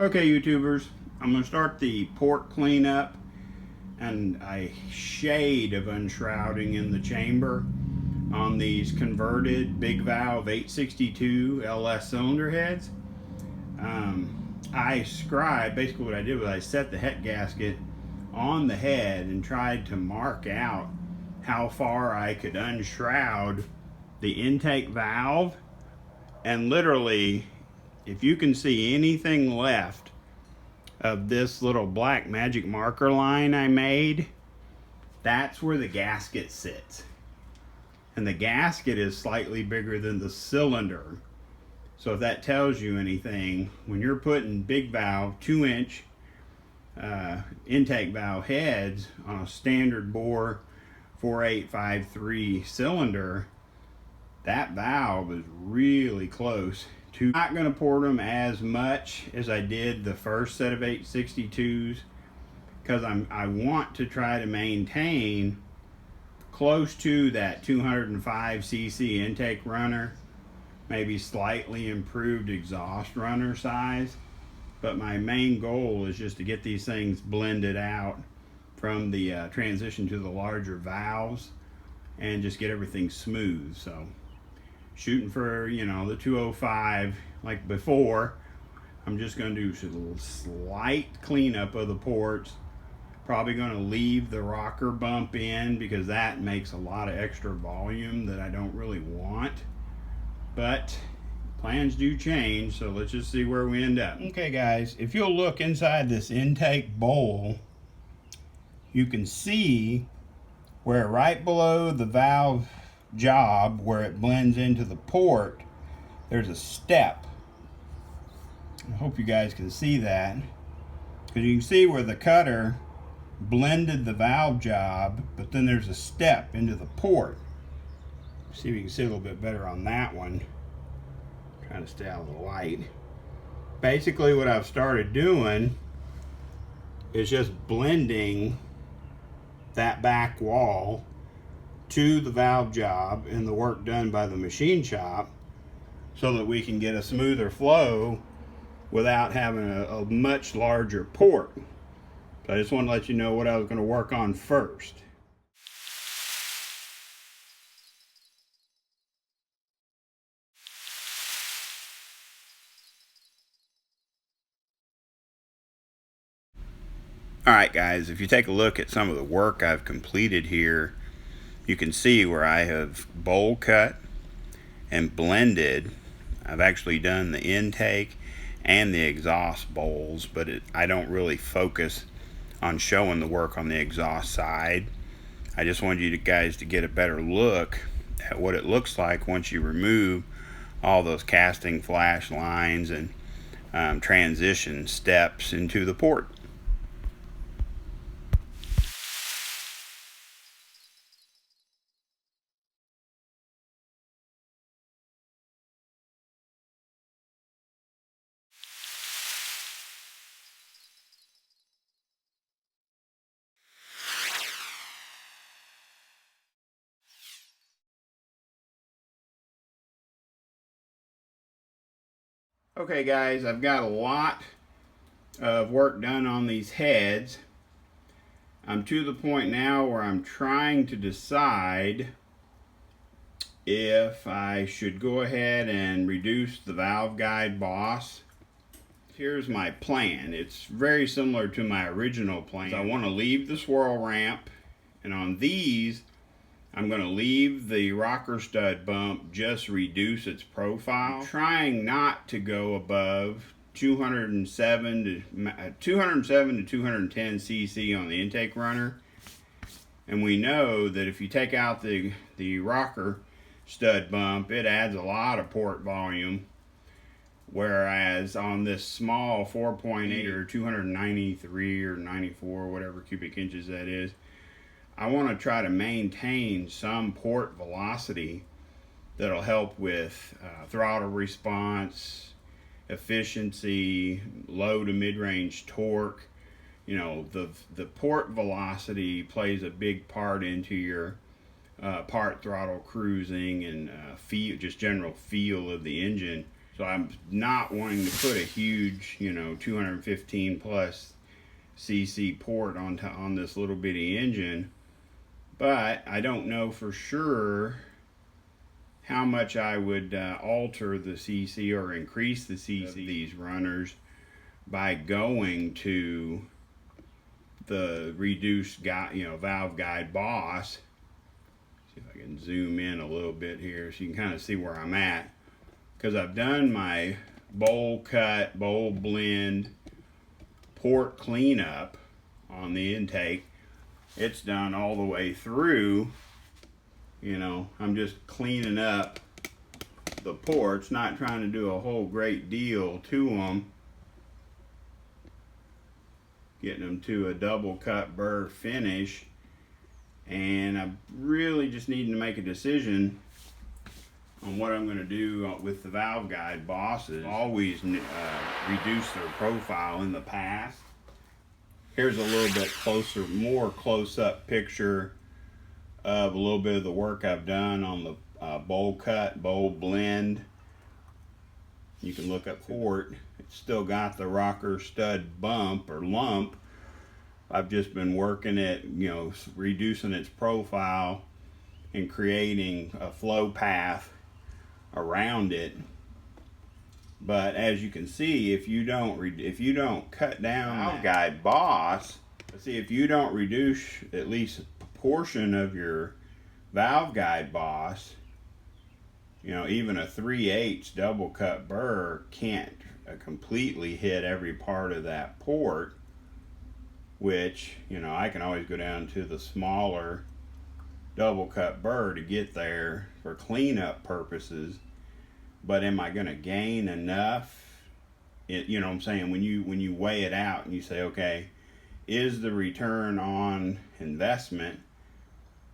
Okay, YouTubers, I'm going to start the port cleanup and a shade of unshrouding in the chamber on these converted big valve 862 LS cylinder heads. Basically what I did was I set the head gasket on the head and tried to mark out how far I could unshroud the intake valve, and literally, if you can see anything left of this little black magic marker line I made, that's where the gasket sits. And the gasket is slightly bigger than the cylinder. So if that tells you anything, when you're putting big valve 2-inch intake valve heads on a standard bore 4853 cylinder, that valve is really close to. I'm not going to port them as much as I did the first set of 862s because I want to try to maintain close to that 205 cc intake runner, maybe slightly improved exhaust runner size. But my main goal is just to get these things blended out from the transition to the larger valves and just get everything smooth. So shooting for, the 205 like before. I'm just going to do a little slight cleanup of the ports. Probably going to leave the rocker bump in because that makes a lot of extra volume that I don't really want. But plans do change, so let's just see where we end up. Okay guys, if you'll look inside this intake bowl, you can see where right below the valve job, where it blends into the port, there's a step. I hope you guys can see that, because you can see where the cutter blended the valve job, but then there's a step into the port. See if you can see a little bit better on that one. Trying to stay out of the light. Basically what I've started doing is just blending that back wall to the valve job and the work done by the machine shop so that we can get a smoother flow without having a much larger port. So I just want to let you know what I was going to work on first. Alright guys, if you take a look at some of the work I've completed here, you can see where I have bowl cut and blended. I've actually done the intake and the exhaust bowls, but I don't really focus on showing the work on the exhaust side. I just wanted you guys to get a better look at what it looks like once you remove all those casting flash lines and transition steps into the port. Okay guys, I've got a lot of work done on these heads. I'm to the point now where I'm trying to decide if I should go ahead and reduce the valve guide boss. Here's my plan. It's very similar to my original plan. I want to leave the swirl ramp, and on these I'm going to leave the rocker stud bump, just reduce its profile. I'm trying not to go above 207 to 210 cc on the intake runner. And we know that if you take out the rocker stud bump, it adds a lot of port volume. Whereas on this small 4.8 or 293 or 94, whatever cubic inches that is, I want to try to maintain some port velocity that'll help with throttle response, efficiency, low to mid-range torque. The port velocity plays a big part into your part throttle cruising and just general feel of the engine. So I'm not wanting to put a huge, you know, 215 plus cc port on this little bitty engine, but I don't know for sure how much I would alter the cc or increase the cc of these runners by going to the reduced valve guide boss. See if I can zoom in a little bit here so you can kind of see where I'm at, because I've done my bowl cut, bowl blend, port cleanup on the intake. It's done all the way through. You know, I'm just cleaning up the ports, not trying to do a whole great deal to them. Getting them to a double cut burr finish, and I'm really just needing to make a decision on what I'm going to do with the valve guide bosses. Always reduced their profile in the past. Here's a little bit closer, more close-up picture of a little bit of the work I've done on the bowl cut, bowl blend. You can look at port. It's still got the rocker stud bump or lump. I've just been working it, you know, reducing its profile and creating a flow path around it. But as you can see, if you don't cut down the guide boss, see, if you don't reduce at least a portion of your valve guide boss, you know, even a 3/8 double cut burr can't completely hit every part of that port, which, you know, I can always go down to the smaller double cut burr to get there for cleanup purposes. But am I going to gain enough? You know what I'm saying? When you weigh it out and you say, okay, is the return on investment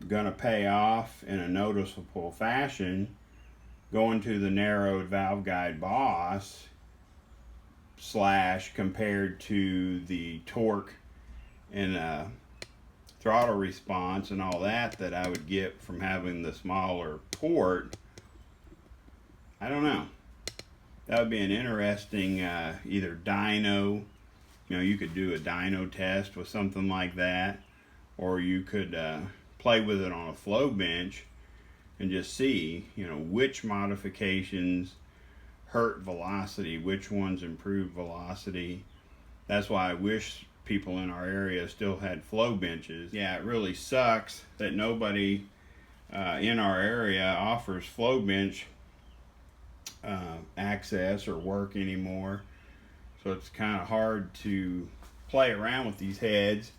going to pay off in a noticeable fashion going to the narrowed valve guide boss / compared to the torque and throttle response and all that I would get from having the smaller port? I don't know. That would be an interesting either dyno. You know, you could do a dyno test with something like that, or you could play with it on a flow bench and just see, you know, which modifications hurt velocity, which ones improve velocity. That's why I wish people in our area still had flow benches. Yeah, it really sucks that nobody in our area offers flow bench access or work anymore. So it's kind of hard to play around with these heads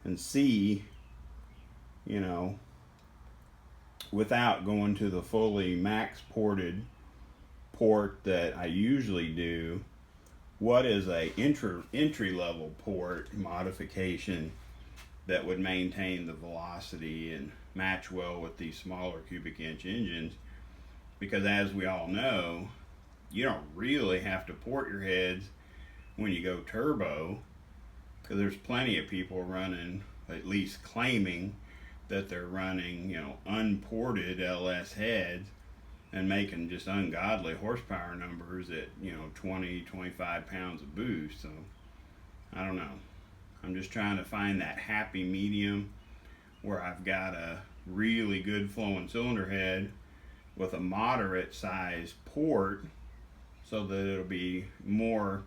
and see, you know, without going to the fully max ported port that I usually do, what is a entry level port modification that would maintain the velocity and match well with these smaller cubic inch engines. Because as we all know, you don't really have to port your heads when you go turbo, because there's plenty of people running, at least claiming that they're running, you know, unported LS heads and making just ungodly horsepower numbers at, you know, 20-25 pounds of boost. So I don't know. I'm just trying to find that happy medium where I've got a really good flowing cylinder head with a moderate sized port, so that it'll be more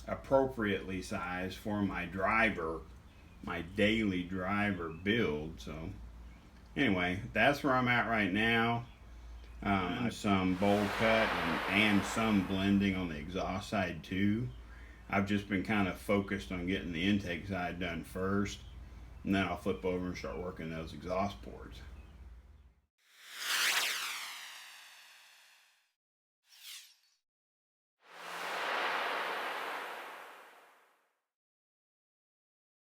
appropriately sized for my driver, my daily driver build. So anyway, that's where I'm at right now. Some bowl cut and some blending on the exhaust side too. I've just been kind of focused on getting the intake side done first, and then I'll flip over and start working those exhaust ports.